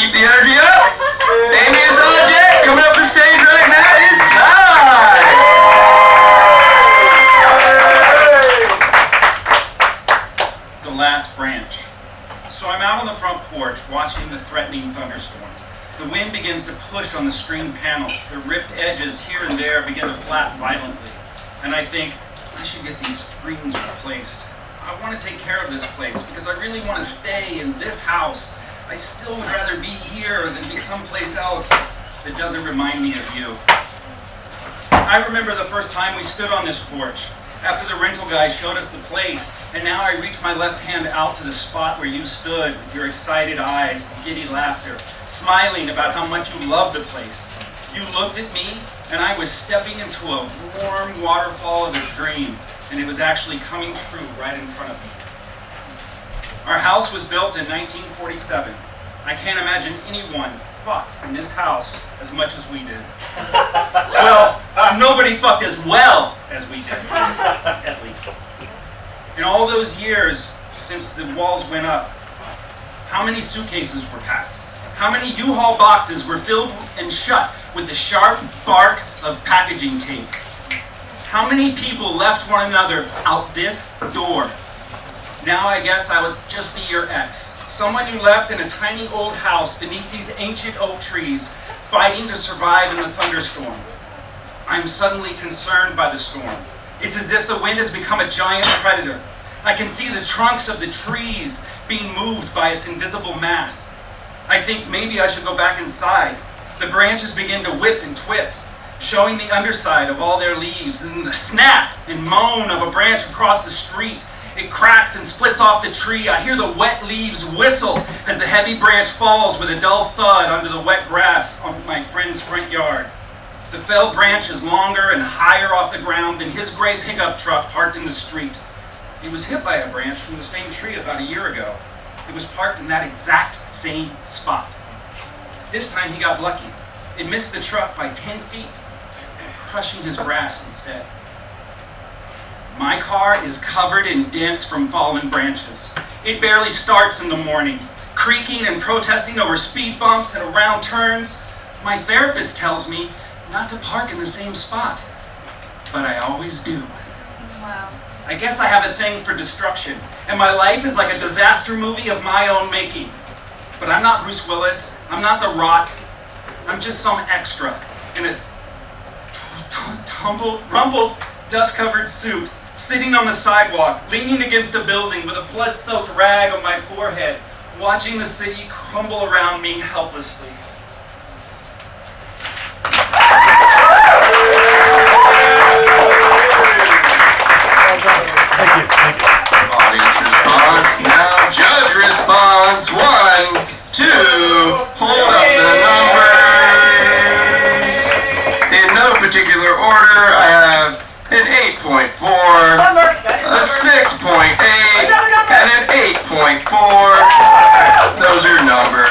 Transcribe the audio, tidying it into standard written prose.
keep the energy up. Amy is on deck. Coming up the stage right now is Ty. The last branch. So I'm out on the front porch watching the threatening thunderstorm. The wind begins to push on the screen panels. The ripped edges here and there begin to flap violently. And I think, I should get these screens replaced. I want to take care of this place because I really want to stay in this house. I still would rather be here than be someplace else that doesn't remind me of you. I remember the first time we stood on this porch, after the rental guy showed us the place, and now I reach my left hand out to the spot where you stood with your excited eyes and giddy laughter, smiling about how much you loved the place. You looked at me, and I was stepping into a warm waterfall of a dream, and it was actually coming true right in front of me. Our house was built in 1947. I can't imagine anyone fucked in this house as much as we did. Well, nobody fucked as well as we did, at least. In all those years since the walls went up, how many suitcases were packed? How many U-Haul boxes were filled and shut with the sharp bark of packaging tape? How many people left one another out this door? Now I guess I would just be your ex. Someone you left in a tiny old house beneath these ancient oak trees, fighting to survive in the thunderstorm. I'm suddenly concerned by the storm. It's as if the wind has become a giant predator. I can see the trunks of the trees being moved by its invisible mass. I think maybe I should go back inside. The branches begin to whip and twist, showing the underside of all their leaves, and the snap and moan of a branch across the street. It cracks and splits off the tree. I hear the wet leaves whistle as the heavy branch falls with a dull thud onto the wet grass on my friend's front yard. The felled branch is longer and higher off the ground than his gray pickup truck parked in the street. He was hit by a branch from the same tree about a year ago. It was parked in that exact same spot. This time he got lucky. It missed the truck by 10 feet, crushing his grass instead. My car is covered in dents from fallen branches. It barely starts in the morning, creaking and protesting over speed bumps and around turns. My therapist tells me not to park in the same spot, but I always do. Wow. I guess I have a thing for destruction, and my life is like a disaster movie of my own making. But I'm not Bruce Willis, I'm not The Rock, I'm just some extra in a rumpled, dust-covered suit, sitting on the sidewalk, leaning against a building with a blood-soaked rag on my forehead, watching the city crumble around me helplessly. Thank you. Audience response. Now judge response. 1, 2. Hold up the numbers. In no particular order, I have an 8.4, a 6.8, and an 8.4. Those are numbers.